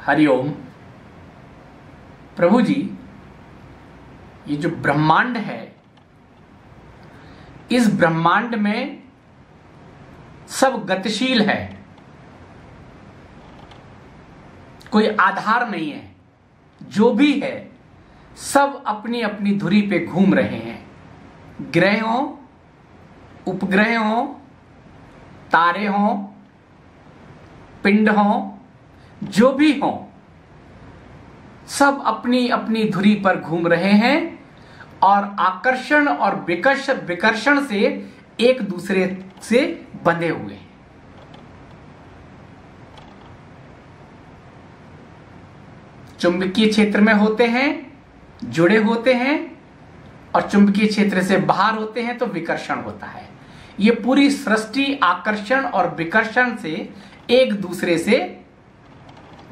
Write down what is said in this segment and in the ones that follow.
हरिओम। प्रभु जी, ये जो ब्रह्मांड है, इस ब्रह्मांड में सब गतिशील है, कोई आधार नहीं है। जो भी है सब अपनी अपनी धुरी पे घूम रहे हैं। ग्रह हो, उपग्रह हो, तारे हो, पिंड हो, जो भी हो, सब अपनी अपनी धुरी पर घूम रहे हैं और आकर्षण और विकर्षण से एक दूसरे से बंधे हुए हैं। चुंबकीय क्षेत्र में होते हैं, जुड़े होते हैं, और चुंबकीय क्षेत्र से बाहर होते हैं तो विकर्षण होता है। ये पूरी सृष्टि आकर्षण और विकर्षण से एक दूसरे से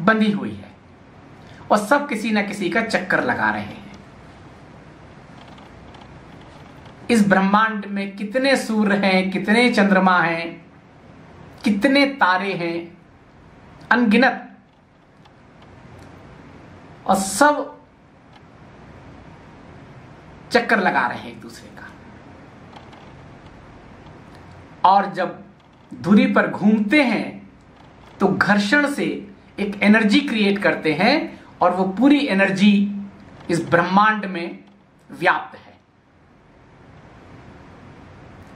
बंधी हुई है और सब किसी न किसी का चक्कर लगा रहे हैं। इस ब्रह्मांड में कितने सूर्य हैं, कितने चंद्रमा हैं, कितने तारे हैं, अनगिनत, और सब चक्कर लगा रहे हैं एक दूसरे का। और जब धुरी पर घूमते हैं तो घर्षण से एक एनर्जी क्रिएट करते हैं और वो पूरी एनर्जी इस ब्रह्मांड में व्याप्त है।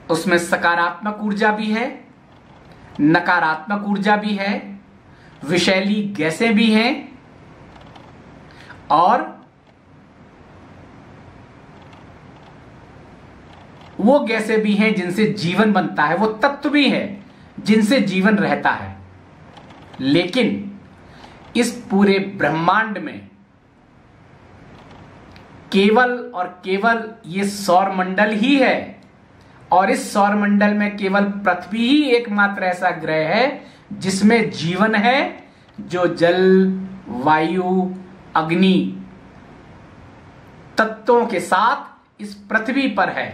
उसमें सकारात्मक ऊर्जा भी है, नकारात्मक ऊर्जा भी है, विषैली गैसें भी हैं और वो गैसें भी हैं जिनसे जीवन बनता है, वो तत्व भी है जिनसे जीवन रहता है। लेकिन इस पूरे ब्रह्मांड में केवल और केवल ये सौरमंडल ही है, और इस सौरमंडल में केवल पृथ्वी ही एकमात्र ऐसा ग्रह है जिसमें जीवन है, जो जल, वायु, अग्नि तत्वों के साथ इस पृथ्वी पर है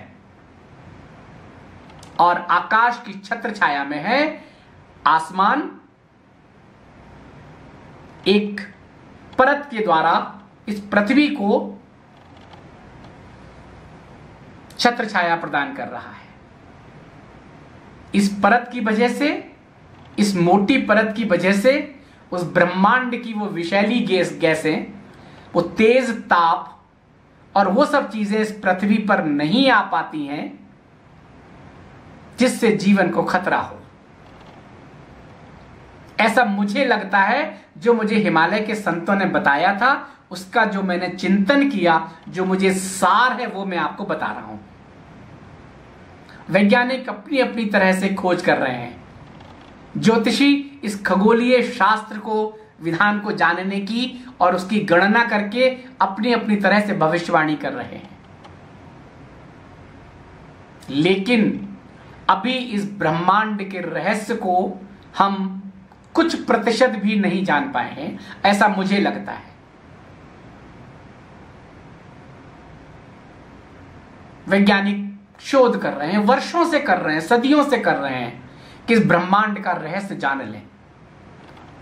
और आकाश की छत्र छाया में है। आसमान एक परत के द्वारा इस पृथ्वी को छत्र छाया प्रदान कर रहा है। इस परत की वजह से, इस मोटी परत की वजह से उस ब्रह्मांड की वो विषैली गैसें, वो तेज ताप और वो सब चीजें इस पृथ्वी पर नहीं आ पाती हैं जिससे जीवन को खतरा हो। ऐसा मुझे लगता है, जो मुझे हिमालय के संतों ने बताया था, उसका जो मैंने चिंतन किया, जो मुझे सार है, वो मैं आपको बता रहा हूं। वैज्ञानिक अपनी अपनी तरह से खोज कर रहे हैं। ज्योतिषी इस खगोलीय शास्त्र को, विधान को जानने की और उसकी गणना करके अपनी अपनी तरह से भविष्यवाणी कर रहे हैं। लेकिन अभी इस ब्रह्मांड के रहस्य को हम कुछ प्रतिशत भी नहीं जान पाए हैं, ऐसा मुझे लगता है। वैज्ञानिक शोध कर रहे हैं, वर्षों से कर रहे हैं, सदियों से कर रहे हैं कि इस ब्रह्मांड का रहस्य जान लें।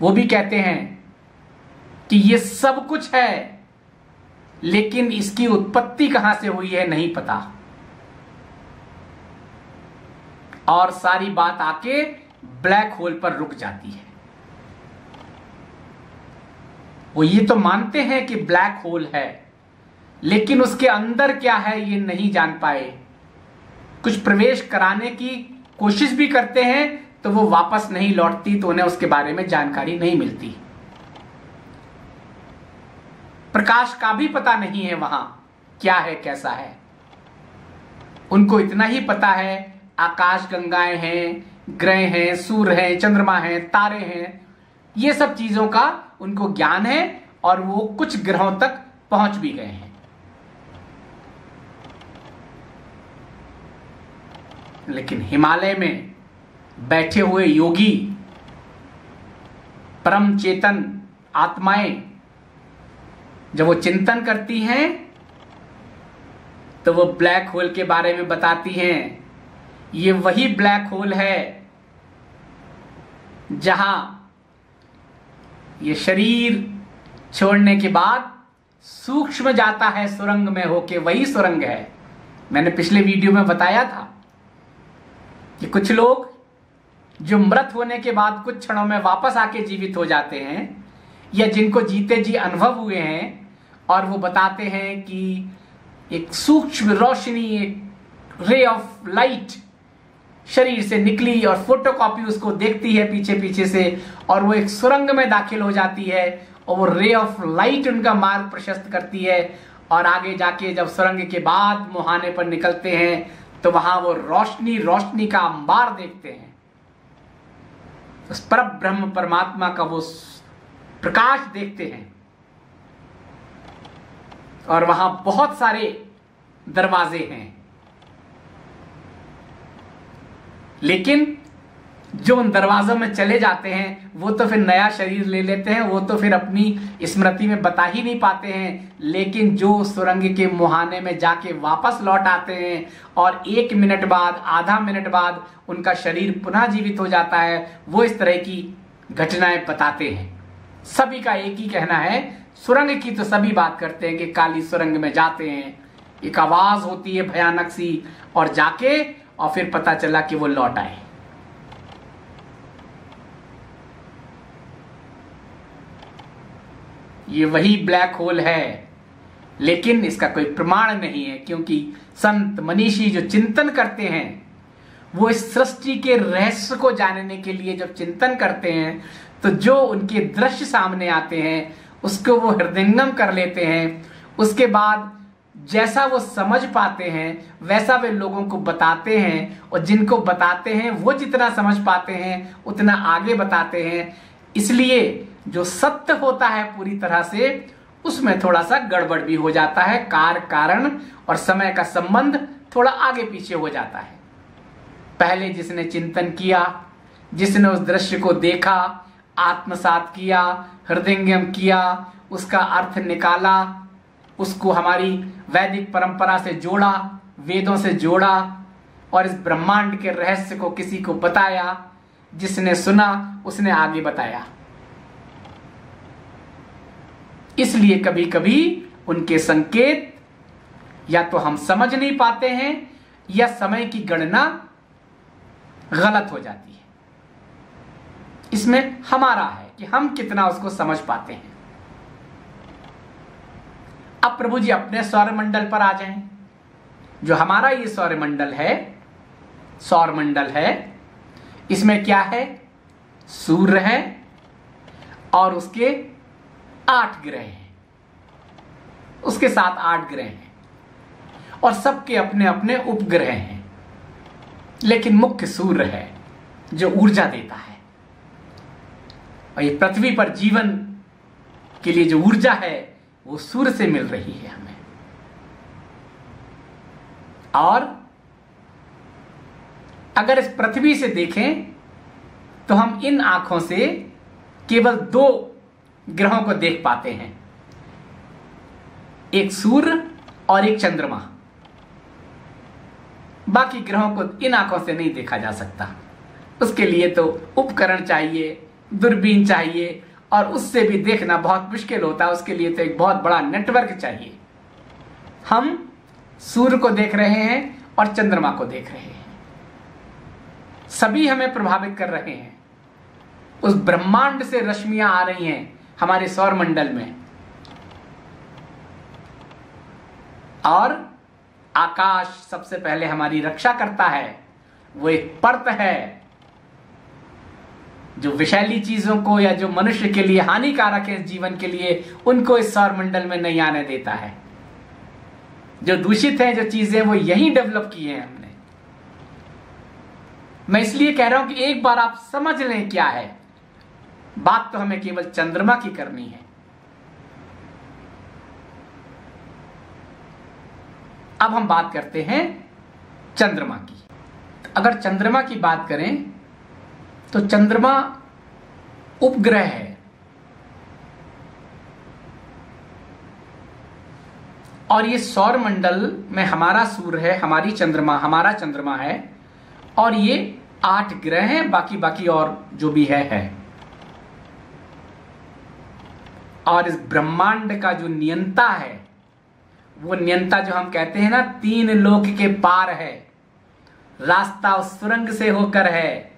वो भी कहते हैं कि ये सब कुछ है, लेकिन इसकी उत्पत्ति कहां से हुई है नहीं पता, और सारी बात आके ब्लैक होल पर रुक जाती है। वो ये तो मानते हैं कि ब्लैक होल है, लेकिन उसके अंदर क्या है ये नहीं जान पाए। कुछ प्रवेश कराने की कोशिश भी करते हैं तो वो वापस नहीं लौटती, तो उन्हें उसके बारे में जानकारी नहीं मिलती। प्रकाश का भी पता नहीं है वहां क्या है, कैसा है। उनको इतना ही पता है, आकाश गंगाएं हैं, ग्रह हैं, सूर्य हैं, चंद्रमा हैं, तारे हैं, ये सब चीजों का उनको ज्ञान है और वो कुछ ग्रहों तक पहुंच भी गए हैं। लेकिन हिमालय में बैठे हुए योगी, परम चेतन आत्माएं, जब वो चिंतन करती हैं तो वो ब्लैक होल के बारे में बताती हैं। ये वही ब्लैक होल है जहां ये शरीर छोड़ने के बाद सूक्ष्म जाता है सुरंग में होके, वही सुरंग है। मैंने पिछले वीडियो में बताया था कि कुछ लोग जो मृत होने के बाद कुछ क्षणों में वापस आके जीवित हो जाते हैं, या जिनको जीते जी अनुभव हुए हैं, और वो बताते हैं कि एक सूक्ष्म रोशनी, एक रे ऑफ लाइट शरीर से निकली और फोटोकॉपी उसको देखती है पीछे पीछे से, और वो एक सुरंग में दाखिल हो जाती है, और वो रे ऑफ लाइट उनका मार्ग प्रशस्त करती है, और आगे जाके जब सुरंग के बाद मुहाने पर निकलते हैं तो वहां वो रोशनी रोशनी का अंबार देखते हैं। उस पर ब्रह्म परमात्मा का वो प्रकाश देखते हैं, और वहां बहुत सारे दरवाजे हैं। लेकिन जो उन दरवाजों में चले जाते हैं वो तो फिर नया शरीर ले लेते हैं, वो तो फिर अपनी स्मृति में बता ही नहीं पाते हैं। लेकिन जो सुरंग के मुहाने में जाके वापस लौट आते हैं और 1 मिनट बाद, आधा मिनट बाद उनका शरीर पुनः जीवित हो जाता है, वो इस तरह की घटनाएं बताते हैं। सभी का एक ही कहना है, सुरंग की तो सभी बात करते हैं कि काली सुरंग में जाते हैं, एक आवाज होती है भयानक सी, और जाके और फिर पता चला कि वो लौट आए। ये वही ब्लैक होल है, लेकिन इसका कोई प्रमाण नहीं है, क्योंकि संत मनीषी जो चिंतन करते हैं वो इस सृष्टि के रहस्य को जानने के लिए जब चिंतन करते हैं तो जो उनके दृश्य सामने आते हैं उसको वो हृदयंगम कर लेते हैं। उसके बाद जैसा वो समझ पाते हैं वैसा वे लोगों को बताते हैं, और जिनको बताते हैं वो जितना समझ पाते हैं उतना आगे बताते हैं। इसलिए जो सत्य होता है पूरी तरह से, उसमें थोड़ा सा गड़बड़ भी हो जाता है, कारण और समय का संबंध थोड़ा आगे पीछे हो जाता है। पहले जिसने चिंतन किया, जिसने उस दृश्य को देखा, आत्मसात किया, हृदयंगम किया, उसका अर्थ निकाला, उसको हमारी वैदिक परंपरा से जोड़ा, वेदों से जोड़ा, और इस ब्रह्मांड के रहस्य को किसी को बताया, जिसने सुना उसने आगे बताया। इसलिए कभी कभी उनके संकेत या तो हम समझ नहीं पाते हैं या समय की गणना गलत हो जाती है। इसमें हमारा है कि हम कितना उसको समझ पाते हैं। अब प्रभु जी अपने सौरमंडल पर आ जाएं। जो हमारा ये सौरमंडल है, इसमें क्या है? सूर्य है और उसके 8 ग्रह हैं, उसके साथ 8 ग्रह हैं, और सबके अपने अपने उपग्रह हैं। लेकिन मुख्य सूर्य है जो ऊर्जा देता है, और ये पृथ्वी पर जीवन के लिए जो ऊर्जा है वो सूर्य से मिल रही है हमें। और अगर इस पृथ्वी से देखें तो हम इन आंखों से केवल 2 ग्रहों को देख पाते हैं, एक सूर्य और एक चंद्रमा। बाकी ग्रहों को इन आंखों से नहीं देखा जा सकता। उसके लिए तो उपकरण चाहिए, दूरबीन चाहिए, और उससे भी देखना बहुत मुश्किल होता है। उसके लिए तो एक बहुत बड़ा नेटवर्क चाहिए। हम सूर्य को देख रहे हैं और चंद्रमा को देख रहे हैं, सभी हमें प्रभावित कर रहे हैं। उस ब्रह्मांड से रश्मियां आ रही हैं हमारे सौरमंडल में, और आकाश सबसे पहले हमारी रक्षा करता है। वो एक परत है जो विषैली चीजों को या जो मनुष्य के लिए हानिकारक है जीवन के लिए, उनको इस सौरमंडल में नहीं आने देता है। जो दूषित है, जो चीजें, वो यही डेवलप की है हमने। मैं इसलिए कह रहा हूं कि एक बार आप समझ लें क्या है। बात तो हमें केवल चंद्रमा की करनी है। अब हम बात करते हैं चंद्रमा की। अगर चंद्रमा की बात करें तो चंद्रमा उपग्रह है, और ये सौरमंडल में हमारा सूर्य है, हमारी चंद्रमा, हमारा चंद्रमा है, और ये 8 ग्रह हैं, बाकी और जो भी है। और इस ब्रह्मांड का जो नियंता है, वो नियंता जो हम कहते हैं ना, 3 लोक के पार है, रास्ता उस सुरंग से होकर है।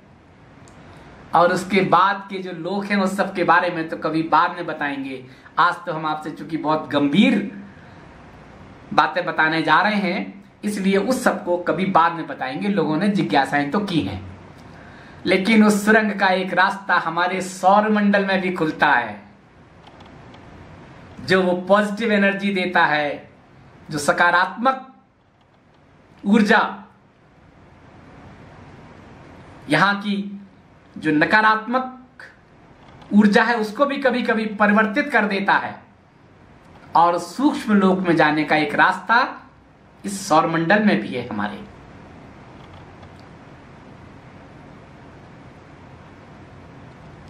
और उसके बाद के जो लोक हैं उस सब के बारे में तो कभी बाद में बताएंगे। आज तो हम आपसे चूंकि बहुत गंभीर बातें बताने जा रहे हैं, इसलिए उस सब को कभी बाद में बताएंगे। लोगों ने जिज्ञासाएं तो की हैं, लेकिन उस सुरंग का एक रास्ता हमारे सौर मंडल में भी खुलता है, जो वो पॉजिटिव एनर्जी देता है, जो सकारात्मक ऊर्जा यहां की जो नकारात्मक ऊर्जा है उसको भी कभी कभी परिवर्तित कर देता है। और सूक्ष्म लोक में जाने का एक रास्ता इस सौरमंडल में भी है हमारे।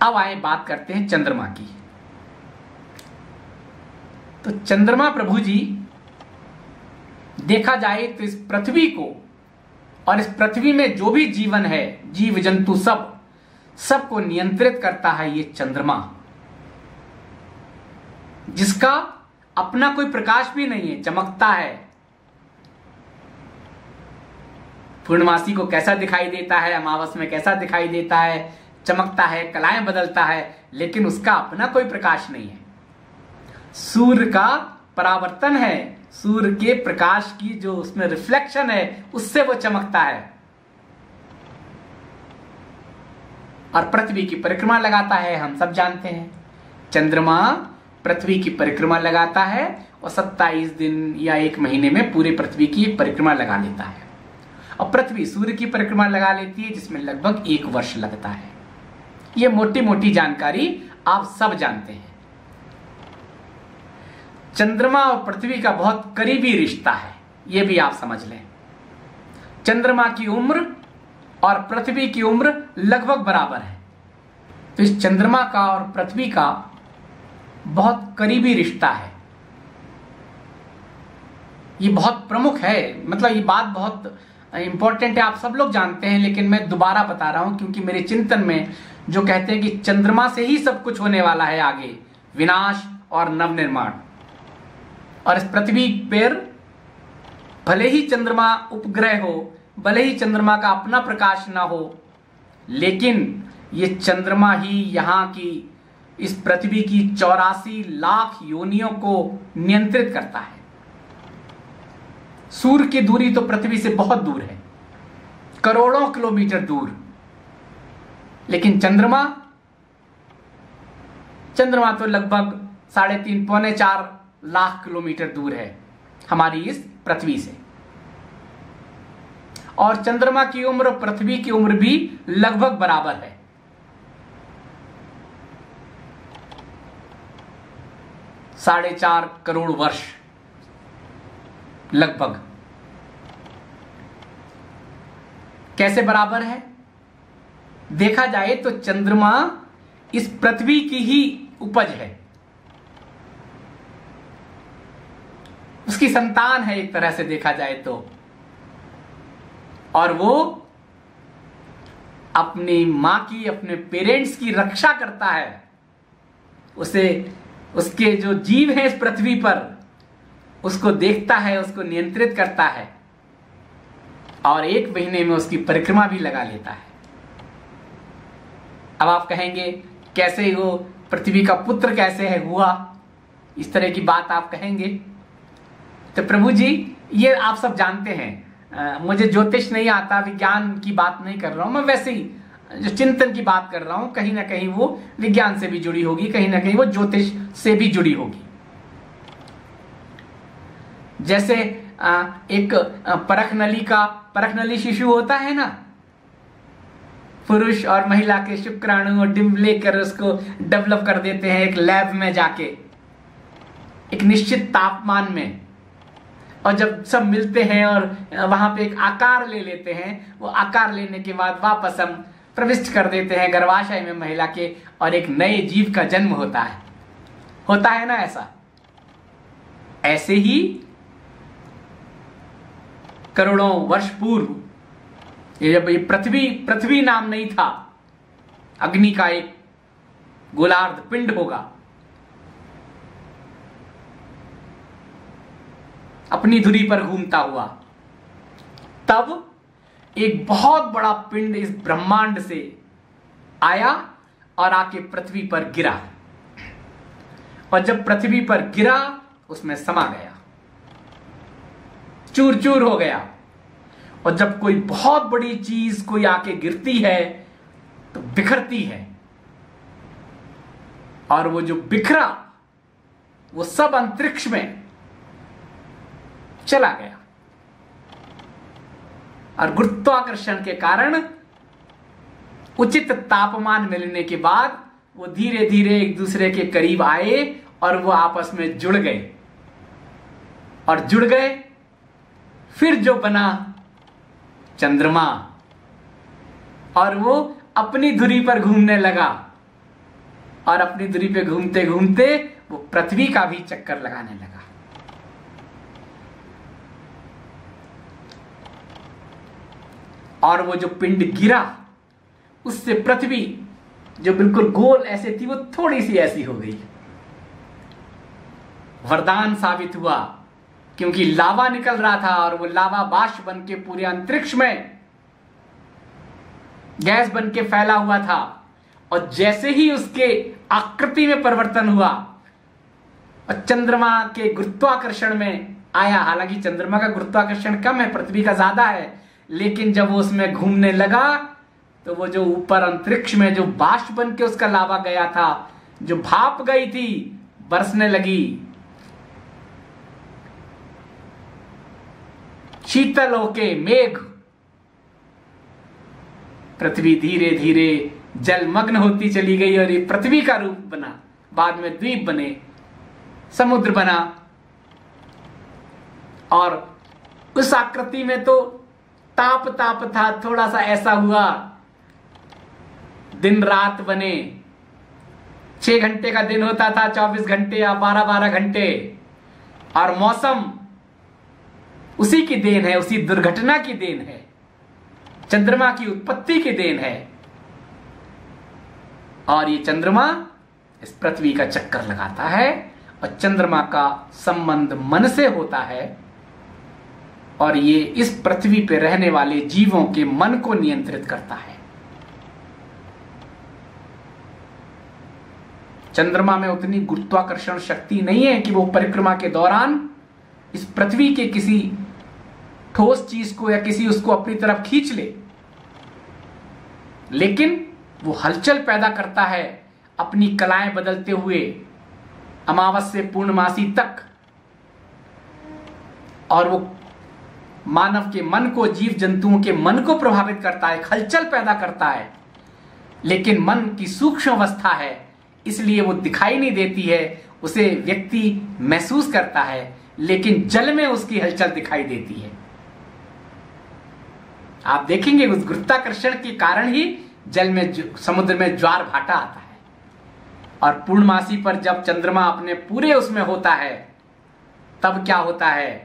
अब आए बात करते हैं चंद्रमा की। तो चंद्रमा प्रभु जी, देखा जाए तो इस पृथ्वी को और इस पृथ्वी में जो भी जीवन है, जीव जंतु सबको नियंत्रित करता है ये चंद्रमा, जिसका अपना कोई प्रकाश भी नहीं है, चमकता है। पूर्णमासी को कैसा दिखाई देता है, अमावस में कैसा दिखाई देता है, चमकता है, कलाएं बदलता है, लेकिन उसका अपना कोई प्रकाश नहीं है। सूर्य का परावर्तन है, सूर्य के प्रकाश की जो उसमें रिफ्लेक्शन है, उससे वो चमकता है। और पृथ्वी की परिक्रमा लगाता है, हम सब जानते हैं। चंद्रमा पृथ्वी की परिक्रमा लगाता है और 27 दिन या 1 महीने में पूरे पृथ्वी की परिक्रमा लगा लेता है। और पृथ्वी सूर्य की परिक्रमा लगा लेती है, जिसमें लगभग 1 वर्ष लगता है। ये मोटी मोटी जानकारी आप सब जानते हैं। चंद्रमा और पृथ्वी का बहुत करीबी रिश्ता है, यह भी आप समझ लें। चंद्रमा की उम्र और पृथ्वी की उम्र लगभग बराबर है। तो इस चंद्रमा का और पृथ्वी का बहुत करीबी रिश्ता है। ये बहुत प्रमुख है, मतलब ये बात बहुत इंपॉर्टेंट है, आप सब लोग जानते हैं, लेकिन मैं दोबारा बता रहा हूं क्योंकि मेरे चिंतन में जो कहते हैं कि चंद्रमा से ही सब कुछ होने वाला है आगे, विनाश और नवनिर्माण। और इस पृथ्वी पर भले ही चंद्रमा उपग्रह हो, भले ही चंद्रमा का अपना प्रकाश ना हो, लेकिन ये चंद्रमा ही यहाँ की इस पृथ्वी की 84 लाख योनियों को नियंत्रित करता है। सूर्य की दूरी तो पृथ्वी से बहुत दूर है, करोड़ों किलोमीटर दूर, लेकिन चंद्रमा तो लगभग 3.5 पौने 4 लाख किलोमीटर दूर है हमारी इस पृथ्वी से। और चंद्रमा की उम्र पृथ्वी की उम्र भी लगभग बराबर है। साढ़े 4 करोड़ वर्ष लगभग। कैसे बराबर है? देखा जाए तो चंद्रमा इस पृथ्वी की ही उपज है, उसकी संतान है एक तरह से देखा जाए तो। और वो अपनी मां की, अपने पेरेंट्स की रक्षा करता है, उसे, उसके जो जीव हैं इस पृथ्वी पर, उसको देखता है, उसको नियंत्रित करता है और 1 महीने में उसकी परिक्रमा भी लगा लेता है। अब आप कहेंगे कैसे वो पृथ्वी का पुत्र कैसे है हुआ, इस तरह की बात आप कहेंगे। तो प्रभु जी ये आप सब जानते हैं, मुझे ज्योतिष नहीं आता, विज्ञान की बात नहीं कर रहा हूं मैं, वैसे ही जो चिंतन की बात कर रहा हूं, कहीं ना कहीं वो विज्ञान से भी जुड़ी होगी, कहीं ना कहीं वो ज्योतिष से भी जुड़ी होगी। जैसे एक परखनली शिशु होता है ना, पुरुष और महिला के शुक्राणु और डिंब लेकर उसको डेवलप कर देते हैं एक लैब में जाके, एक निश्चित तापमान में, और जब सब मिलते हैं और वहां पे एक आकार ले लेते हैं, वो आकार लेने के बाद वापस हम प्रविष्ट कर देते हैं गर्भाशय में महिला के, और एक नए जीव का जन्म होता है ना ऐसा। ऐसे ही करोड़ों वर्ष पूर्व, जब ये पृथ्वी नाम नहीं था, अग्नि का एक गोलार्ध पिंड होगा, अपनी धुरी पर घूमता हुआ, तब एक बहुत बड़ा पिंड इस ब्रह्मांड से आया और आके पृथ्वी पर गिरा, और जब पृथ्वी पर गिरा उसमें समा गया, चूर चूर हो गया। और जब कोई बहुत बड़ी चीज कोई आके गिरती है तो बिखरती है, और वो जो बिखरा वो सब अंतरिक्ष में चला गया। और गुरुत्वाकर्षण के कारण उचित तापमान मिलने के बाद वो धीरे धीरे एक दूसरे के करीब आए और वो आपस में जुड़ गए, और जुड़ गए फिर जो बना चंद्रमा, और वो अपनी धुरी पर घूमने लगा, और अपनी धुरी पे घूमते घूमते वो पृथ्वी का भी चक्कर लगाने लगा। और वो जो पिंड गिरा उससे पृथ्वी जो बिल्कुल गोल ऐसे थी वो थोड़ी सी ऐसी हो गई। वरदान साबित हुआ, क्योंकि लावा निकल रहा था और वो लावा बाष्प बन के पूरे अंतरिक्ष में गैस बन के फैला हुआ था। और जैसे ही उसके आकृति में परिवर्तन हुआ और चंद्रमा के गुरुत्वाकर्षण में आया, हालांकि चंद्रमा का गुरुत्वाकर्षण कम है, पृथ्वी का ज्यादा है, लेकिन जब वो उसमें घूमने लगा तो वो जो ऊपर अंतरिक्ष में जो बाष्प बन के उसका लावा गया था, जो भाप गई थी, बरसने लगी, शीतल होके मेघ, पृथ्वी धीरे धीरे जलमग्न होती चली गई और ये पृथ्वी का रूप बना, बाद में द्वीप बने, समुद्र बना। और उस आकृति में तो ताप ताप था, थोड़ा सा ऐसा हुआ, दिन रात बने, 6 घंटे का दिन होता था, 24 घंटे या 12-12 घंटे, और मौसम उसी की देन है, उसी दुर्घटना की देन है, चंद्रमा की उत्पत्ति की देन है। और ये चंद्रमा इस पृथ्वी का चक्कर लगाता है, और चंद्रमा का संबंध मन से होता है, और ये इस पृथ्वी पे रहने वाले जीवों के मन को नियंत्रित करता है। चंद्रमा में उतनी गुरुत्वाकर्षण शक्ति नहीं है कि वो परिक्रमा के दौरान इस पृथ्वी के किसी ठोस चीज को या किसी उसको अपनी तरफ खींच ले, लेकिन वो हलचल पैदा करता है अपनी कलाएं बदलते हुए अमावस से पूर्णमासी तक, और वो मानव के मन को, जीव जंतुओं के मन को प्रभावित करता है, हलचल पैदा करता है। लेकिन मन की सूक्ष्म अवस्था है, इसलिए वो दिखाई नहीं देती है, उसे व्यक्ति महसूस करता है, लेकिन जल में उसकी हलचल दिखाई देती है। आप देखेंगे उस गुरुत्वाकर्षण के कारण ही जल में, समुद्र में ज्वार भाटा आता है। और पूर्णमासी पर जब चंद्रमा अपने पूरे उसमें होता है, तब क्या होता है,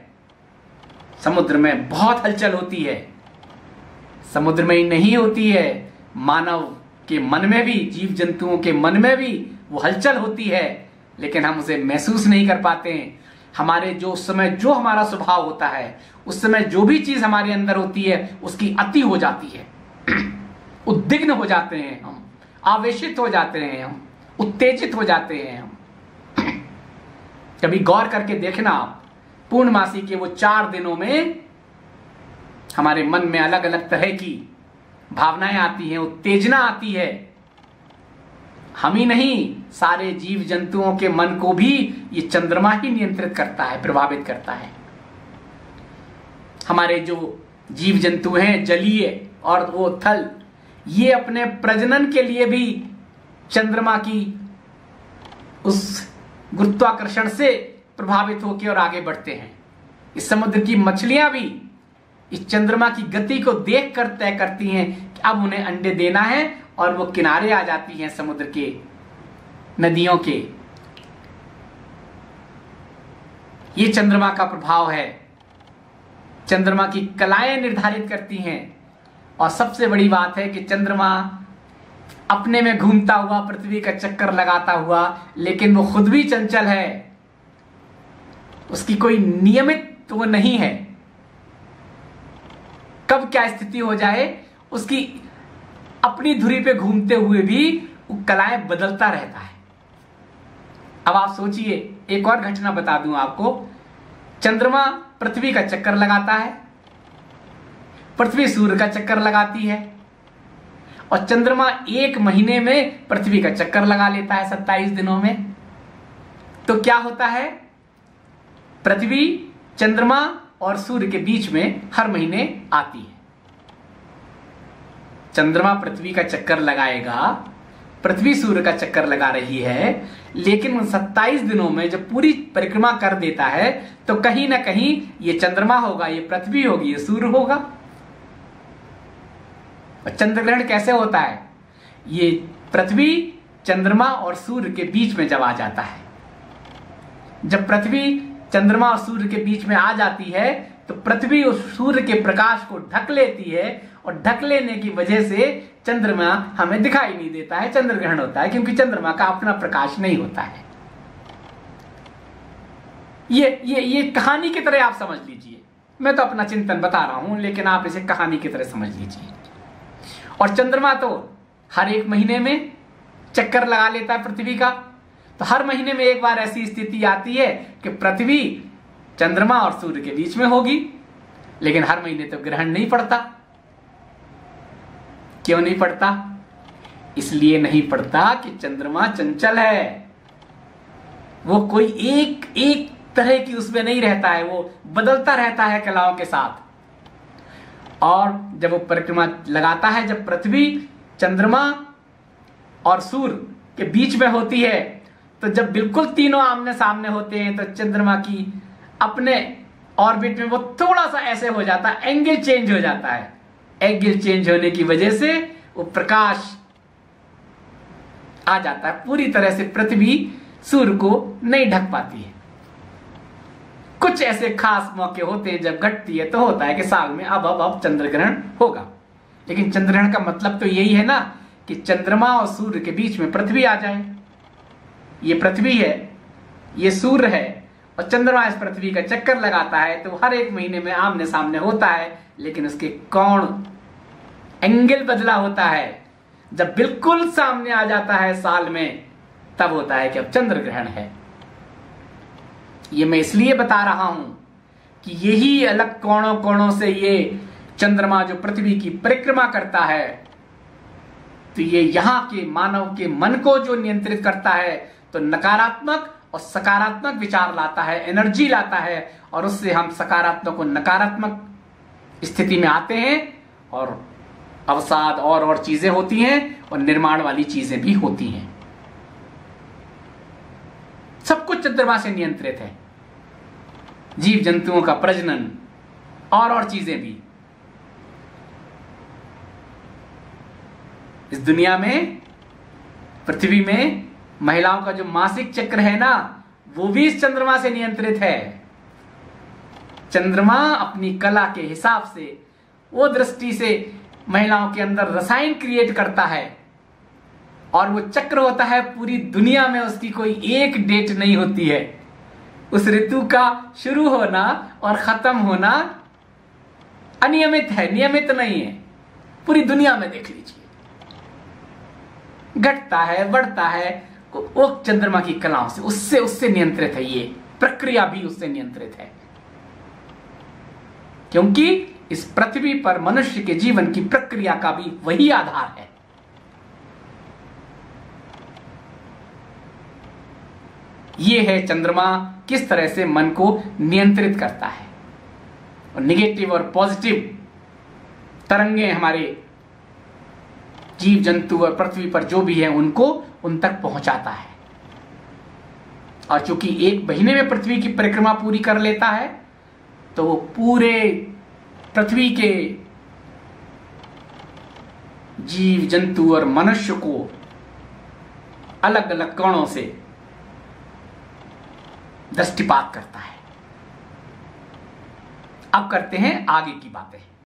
समुद्र में बहुत हलचल होती है। समुद्र में ही नहीं होती है, मानव के मन में भी, जीव जंतुओं के मन में भी वो हलचल होती है, लेकिन हम उसे महसूस नहीं कर पाते हैं। हमारे जो उस समय जो हमारा स्वभाव होता है, उस समय जो भी चीज हमारे अंदर होती है उसकी अति हो जाती है, उद्विग्न हो जाते हैं हम, आवेशित हो जाते हैं हम, उत्तेजित हो जाते हैं हम। कभी गौर करके देखना आप, पूर्णमासी के वो 4 दिनों में हमारे मन में अलग अलग तरह की भावनाएं आती हैं, उत्तेजना आती है। हम ही नहीं, सारे जीव जंतुओं के मन को भी ये चंद्रमा ही नियंत्रित करता है, प्रभावित करता है। हमारे जो जीव जंतु हैं, जलीय और वो थल, ये अपने प्रजनन के लिए भी चंद्रमा की उस गुरुत्वाकर्षण से प्रभावित होकर और आगे बढ़ते हैं। इस समुद्र की मछलियां भी इस चंद्रमा की गति को देखकर तय करती हैं कि अब उन्हें अंडे देना है, और वो किनारे आ जाती हैं समुद्र के, नदियों के। ये चंद्रमा का प्रभाव है, चंद्रमा की कलाएं निर्धारित करती हैं। और सबसे बड़ी बात है कि चंद्रमा अपने में घूमता हुआ, पृथ्वी का चक्कर लगाता हुआ, लेकिन वो खुद भी चंचल है, उसकी कोई नियमित तो वो नहीं है। कब क्या स्थिति हो जाए, उसकी अपनी धुरी पे घूमते हुए भी वो कलाएं बदलता रहता है। अब आप सोचिए, एक और घटना बता दूं आपको। चंद्रमा पृथ्वी का चक्कर लगाता है, पृथ्वी सूर्य का चक्कर लगाती है, और चंद्रमा 1 महीने में पृथ्वी का चक्कर लगा लेता है 27 दिनों में। तो क्या होता है, पृथ्वी चंद्रमा और सूर्य के बीच में हर महीने आती है। चंद्रमा पृथ्वी का चक्कर लगाएगा, पृथ्वी सूर्य का चक्कर लगा रही है, लेकिन उन 27 दिनों में जब पूरी परिक्रमा कर देता है तो कहीं ना कहीं ये चंद्रमा होगा, ये पृथ्वी होगी, ये सूर्य होगा। और चंद्र ग्रहण कैसे होता है, ये पृथ्वी चंद्रमा और सूर्य के बीच में जब आ जाता है। जब पृथ्वी चंद्रमा और सूर्य के बीच में आ जाती है तो पृथ्वी उस सूर्य के प्रकाश को ढक लेती है, और ढक लेने की वजह से चंद्रमा हमें दिखाई नहीं देता है, चंद्र ग्रहण होता है, क्योंकि चंद्रमा का अपना प्रकाश नहीं होता है। ये कहानी की तरह आप समझ लीजिए। मैं तो अपना चिंतन बता रहा हूं, लेकिन आप इसे कहानी की तरह समझ लीजिए। और चंद्रमा तो हर 1 महीने में चक्कर लगा लेता है पृथ्वी का। तो हर महीने में एक बार ऐसी स्थिति आती है कि पृथ्वी चंद्रमा और सूर्य के बीच में होगी, लेकिन हर महीने तो ग्रहण नहीं पड़ता। क्यों नहीं पड़ता? इसलिए नहीं पड़ता कि चंद्रमा चंचल है, वो कोई एक तरह की उसमें नहीं रहता है, वो बदलता रहता है कलाओं के साथ। और जब वो परिक्रमा लगाता है, जब पृथ्वी चंद्रमा और सूर्य के बीच में होती है, तो जब बिल्कुल तीनों आमने सामने होते हैं तो चंद्रमा की अपने ऑर्बिट में वो थोड़ा सा ऐसे हो जाता है, एंगल चेंज हो जाता है। एंगल चेंज होने की वजह से वो प्रकाश आ जाता है, पूरी तरह से पृथ्वी सूर्य को नहीं ढक पाती है। कुछ ऐसे खास मौके होते हैं जब घटती है, तो होता है कि साल में अब चंद्र ग्रहण होगा। लेकिन चंद्र ग्रहण का मतलब तो यही है ना कि चंद्रमा और सूर्य के बीच में पृथ्वी आ जाए। ये पृथ्वी है, ये सूर्य है, और चंद्रमा इस पृथ्वी का चक्कर लगाता है, तो हर 1 महीने में आमने सामने होता है, लेकिन उसके कोण एंगल बदला होता है। जब बिल्कुल सामने आ जाता है साल में, तब होता है कि अब चंद्र ग्रहण है। ये मैं इसलिए बता रहा हूं कि यही अलग कोणों कोणों से ये चंद्रमा जो पृथ्वी की परिक्रमा करता है, तो ये यहां के मानव के मन को जो नियंत्रित करता है, तो नकारात्मक और सकारात्मक विचार लाता है, एनर्जी लाता है, और उससे हम सकारात्मक और नकारात्मक स्थिति में आते हैं, और अवसाद और चीजें होती हैं, और निर्माण वाली चीजें भी होती हैं। सब कुछ चंद्रमा से नियंत्रित है, जीव जंतुओं का प्रजनन और चीजें भी। इस दुनिया में, पृथ्वी में महिलाओं का जो मासिक चक्र है ना, वो भी इस चंद्रमा से नियंत्रित है। चंद्रमा अपनी कला के हिसाब से, वो दृष्टि से महिलाओं के अंदर रसायन क्रिएट करता है, और वो चक्र होता है पूरी दुनिया में। उसकी कोई एक डेट नहीं होती है। उस ऋतु का शुरू होना और खत्म होना अनियमित है, नियमित नहीं है। पूरी दुनिया में देख लीजिए, घटता है, बढ़ता है, वो चंद्रमा की कलाओं से, उससे नियंत्रित है। ये प्रक्रिया भी उससे नियंत्रित है, क्योंकि इस पृथ्वी पर मनुष्य के जीवन की प्रक्रिया का भी वही आधार है। ये है चंद्रमा किस तरह से मन को नियंत्रित करता है, और निगेटिव और पॉजिटिव तरंगे हमारे जीव जंतु और पृथ्वी पर जो भी है उनको उन तक पहुंचाता है। और चूंकि 1 महीने में पृथ्वी की परिक्रमा पूरी कर लेता है, तो वो पूरे पृथ्वी के जीव जंतु और मनुष्य को अलग अलग कोणों से दृष्टिपात करता है। अब करते हैं आगे की बातें।